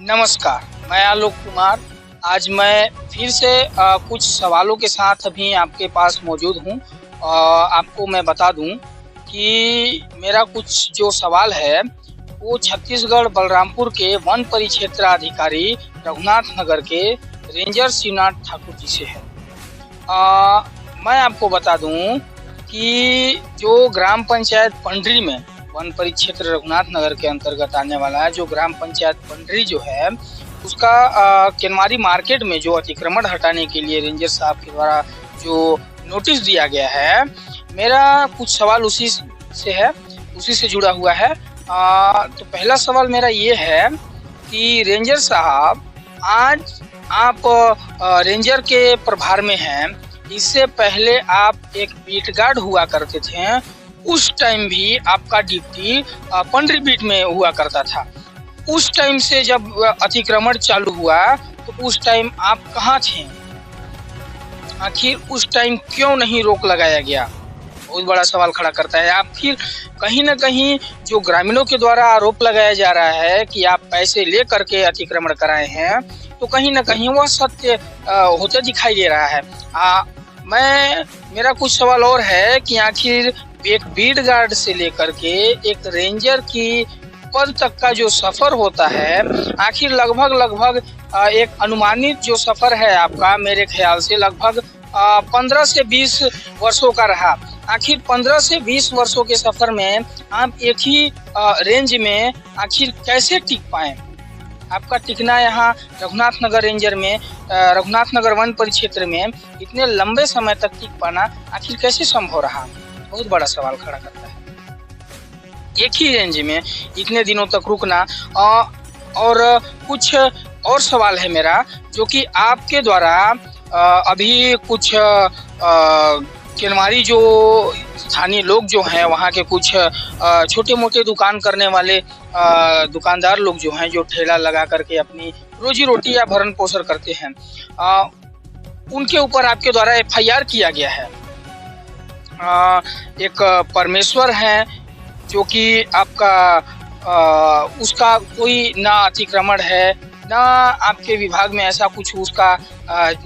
नमस्कार, मैं आलोक कुमार। आज मैं फिर से कुछ सवालों के साथ अभी आपके पास मौजूद हूँ। आपको मैं बता दूँ कि मेरा कुछ जो सवाल है वो छत्तीसगढ़ बलरामपुर के वन परिक्षेत्राधिकारी रघुनाथ नगर के रेंजर शिवनाथ ठाकुर जी से है। मैं आपको बता दूँ कि जो ग्राम पंचायत पंडरी में वन परिक्षेत्र रघुनाथ नगर के अंतर्गत आने वाला है, जो ग्राम पंचायत पंडरी जो है उसका केनवारी मार्केट में जो अतिक्रमण हटाने के लिए रेंजर साहब के द्वारा जो नोटिस दिया गया है, मेरा कुछ सवाल उसी से है, उसी से जुड़ा हुआ है। तो पहला सवाल मेरा ये है कि रेंजर साहब, आज आप रेंजर के प्रभार में हैं, इससे पहले आप एक बीट गार्ड हुआ करते थे। उस टाइम भी आपका ड्यूटी पंडरी बीट में हुआ करता था। उस टाइम से जब अतिक्रमण चालू हुआ तो उस टाइम आप कहाँ थे? आखिर उस टाइम क्यों नहीं रोक लगाया गया? बहुत बड़ा सवाल खड़ा करता है। आप फिर कहीं ना कहीं जो ग्रामीणों के द्वारा आरोप लगाया जा रहा है कि आप पैसे ले करके अतिक्रमण कराए हैं, तो कहीं ना कहीं वह सत्य होते दिखाई दे रहा है। मेरा कुछ सवाल और है कि आखिर एक बीट गार्ड से लेकर के एक रेंजर की पद तक का जो सफर होता है, आखिर लगभग एक अनुमानित जो सफर है आपका, मेरे ख्याल से लगभग 15 से 20 वर्षों का रहा। आखिर 15 से 20 वर्षों के सफर में आप एक ही रेंज में आखिर कैसे टिक पाए? आपका टिकना यहाँ रघुनाथ नगर रेंजर में, रघुनाथ नगर वन परिक्षेत्र में इतने लंबे समय तक टिक पाना आखिर कैसे संभव रहा? बहुत बड़ा सवाल खड़ा करता है। एक ही रेंज में इतने दिनों तक रुकना। और कुछ और सवाल है मेरा, जो कि आपके द्वारा अभी कुछ केनवारी जो स्थानीय लोग जो हैं, वहाँ के कुछ छोटे मोटे दुकान करने वाले दुकानदार लोग जो हैं, जो ठेला लगा करके अपनी रोजी रोटी या भरण पोषण करते हैं, उनके ऊपर आपके द्वारा FIR किया गया है। एक परमेश्वर है जो कि आपका उसका कोई ना अतिक्रमण है, ना आपके विभाग में ऐसा कुछ उसका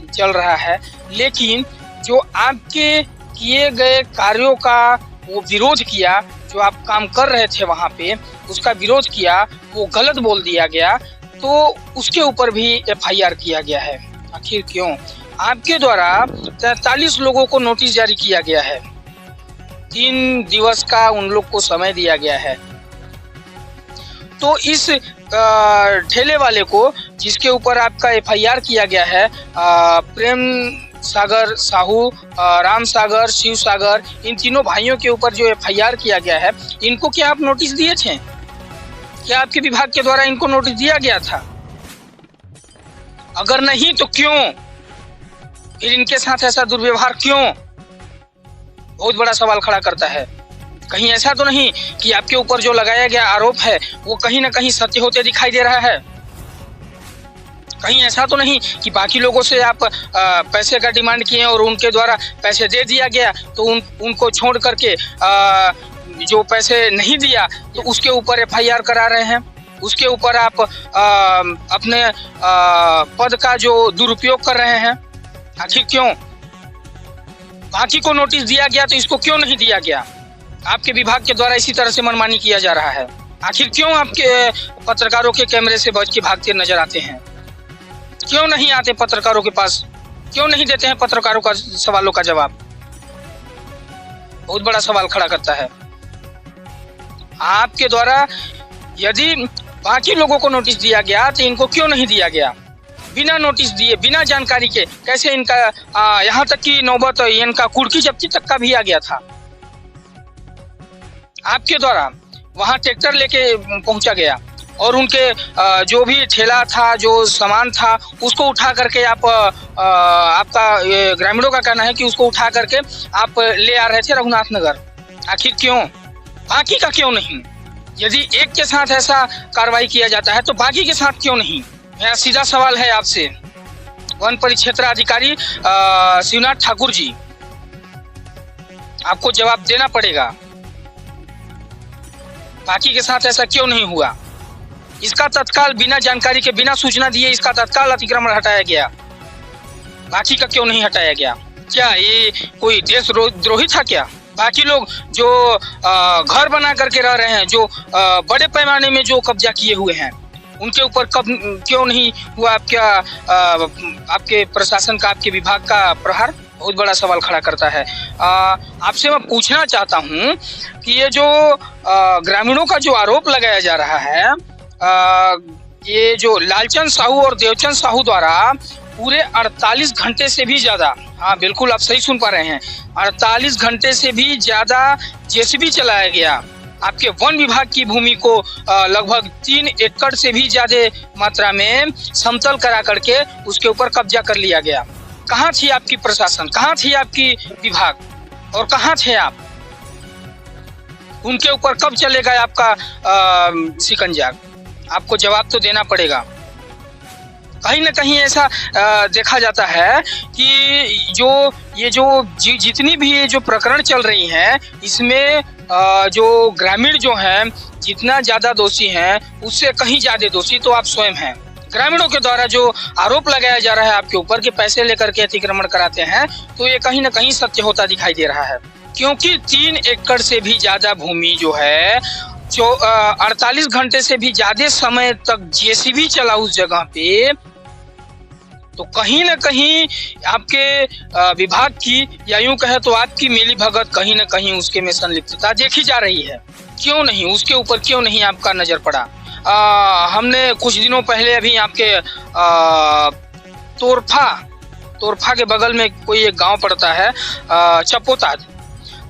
चल रहा है, लेकिन जो आपके किए गए कार्यों का वो विरोध किया, जो आप काम कर रहे थे वहाँ पे उसका विरोध किया, वो गलत बोल दिया गया, तो उसके ऊपर भी FIR किया गया है। आखिर क्यों? आपके द्वारा 43 लोगों को नोटिस जारी किया गया है। 3 दिवस का उन लोग को समय दिया गया है। तो इस ठेले वाले को, जिसके ऊपर आपका FIR किया गया है, प्रेम सागर साहू, राम सागर, शिव सागर, इन तीनों भाइयों के ऊपर जो FIR किया गया है, इनको क्या आप नोटिस दिए थे? क्या आपके विभाग के द्वारा इनको नोटिस दिया गया था? अगर नहीं तो क्यों? फिर इनके साथ ऐसा दुर्व्यवहार क्यों? बहुत बड़ा सवाल खड़ा करता है। कहीं ऐसा तो नहीं कि आपके ऊपर जो लगाया गया आरोप है वो कहीं ना कहीं सत्य होते दिखाई दे रहा है? कहीं ऐसा तो नहीं कि बाकी लोगों से आप पैसे का डिमांड किए और उनके द्वारा पैसे दे दिया गया, तो उनको छोड़ करके जो पैसे नहीं दिया तो उसके ऊपर FIR करा रहे हैं, उसके ऊपर आप अपने पद का जो दुरुपयोग कर रहे हैं? आखिर क्यों? बाकी को नोटिस दिया गया तो इसको क्यों नहीं दिया गया? आपके विभाग के द्वारा इसी तरह से मनमानी किया जा रहा है। आखिर क्यों आपके पत्रकारों के कैमरे से बच के भागते नजर आते हैं? क्यों नहीं आते पत्रकारों के पास? क्यों नहीं देते हैं पत्रकारों का सवालों का जवाब? बहुत बड़ा सवाल खड़ा करता है। आपके द्वारा यदि बाकी लोगों को नोटिस दिया गया तो इनको क्यों नहीं दिया गया? बिना नोटिस दिए, बिना जानकारी के कैसे इनका यहाँ तक कि नौबत इनका कुर्की जब्ती तक का भी आ गया था? आपके द्वारा वहां ट्रैक्टर लेके पहुंचा गया और उनके जो भी ठेला था, जो सामान था, उसको उठा करके आपका ग्रामीणों का कहना है कि उसको उठा करके आप ले आ रहे थे रघुनाथ नगर। आखिर क्यों? बाकी का क्यों नहीं? यदि एक के साथ ऐसा कार्रवाई किया जाता है तो बाकी के साथ क्यों नहीं? मेरा सीधा सवाल है आपसे, वन परिक्षेत्राधिकारी शिवनाथ ठाकुर जी, आपको जवाब देना पड़ेगा। बाकी के साथ ऐसा क्यों नहीं हुआ? इसका तत्काल बिना जानकारी के, बिना सूचना दिए इसका तत्काल अतिक्रमण हटाया गया, बाकी का क्यों नहीं हटाया गया? क्या ये कोई देशद्रोही था क्या? बाकी लोग जो घर बना करके रह रहे हैं, जो बड़े पैमाने में जो कब्जा किए हुए हैं, उनके ऊपर कब क्यों नहीं हुआ आपके प्रशासन का, आपके विभाग का प्रहार? बहुत बड़ा सवाल खड़ा करता है। आपसे मैं पूछना चाहता हूं कि ये जो ग्रामीणों का जो आरोप लगाया जा रहा है, ये जो लालचंद साहू और देवचंद साहू द्वारा पूरे 48 घंटे से भी ज्यादा, हाँ बिल्कुल आप सही सुन पा रहे हैं, 48 घंटे से भी ज्यादा जेसीबी चलाया गया, आपके वन विभाग की भूमि को लगभग 3 एकड़ से भी ज्यादा मात्रा में समतल करा करके उसके ऊपर कब्जा कर लिया गया। कहाँ थी आपकी प्रशासन, कहाँ थी आपकी विभाग, और कहाँ थे आप? उनके ऊपर कब चलेगा आपका शिकंजा? आपको जवाब तो देना पड़ेगा। कहीं ना कहीं ऐसा देखा जाता है कि जितनी भी ये जो प्रकरण चल रही हैं, इसमें जो ग्रामीण जो हैं जितना ज्यादा दोषी हैं, उससे कहीं ज्यादा दोषी तो आप स्वयं हैं। ग्रामीणों के द्वारा जो आरोप लगाया जा रहा है आपके ऊपर कि पैसे लेकर के अतिक्रमण कराते हैं, तो ये कहीं ना कहीं सत्य होता दिखाई दे रहा है। क्योंकि 3 एकड़ से भी ज्यादा भूमि जो है, जो 48 घंटे से भी ज्यादा समय तक जेसीबी चला उस जगह पे, तो कहीं ना कहीं आपके विभाग की, या यूं कहे तो आपकी मिली भगत, कहीं ना कहीं उसके में संलिप्तता देखी जा रही है। क्यों नहीं, उसके ऊपर क्यों नहीं आपका नजर पड़ा? हमने कुछ दिनों पहले अभी आपके तोरफा के बगल में कोई एक गांव पड़ता है,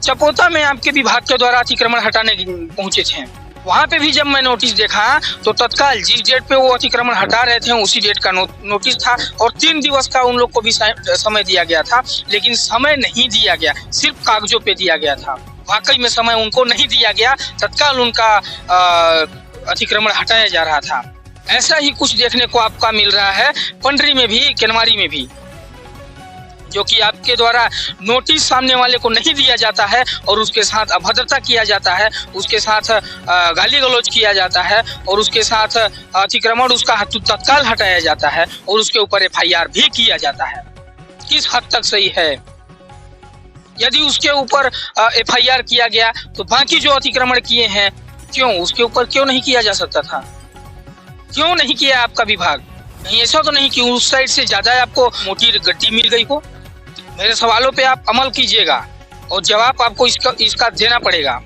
चपोता में आपके विभाग के द्वारा अतिक्रमण हटाने पहुंचे थे। वहां पे भी जब मैं नोटिस देखा तो तत्काल जिस डेट पे वो अतिक्रमण हटा रहे थे उसी डेट का नोटिस था, और 3 दिवस का उन लोग को भी समय दिया गया था, लेकिन समय नहीं दिया गया, सिर्फ कागजों पे दिया गया था। वाकई में समय उनको नहीं दिया गया, तत्काल उनका अतिक्रमण हटाया जा रहा था। ऐसा ही कुछ देखने को आपका मिल रहा है पंडरी में भी, केनवारी में भी, जो कि आपके द्वारा नोटिस सामने वाले को नहीं दिया जाता है और उसके साथ अभद्रता किया जाता है, उसके साथ गाली गलौज किया जाता है, और उसके साथ अतिक्रमण उसका तत्काल हटाया जाता है, और उसके ऊपर एफआईआर भी किया जाता है। किस हद तक सही है? यदि उसके ऊपर एफआईआर किया गया तो बाकी जो अतिक्रमण किए हैं, क्यों उसके ऊपर क्यों नहीं किया जा सकता था? क्यों नहीं किया आपका विभाग? नहीं, ऐसा तो नहीं कि उस साइड से ज्यादा आपको मोटी गड्डी मिल गई हो? मेरे सवालों पे आप अमल कीजिएगा और जवाब आपको इसका देना पड़ेगा।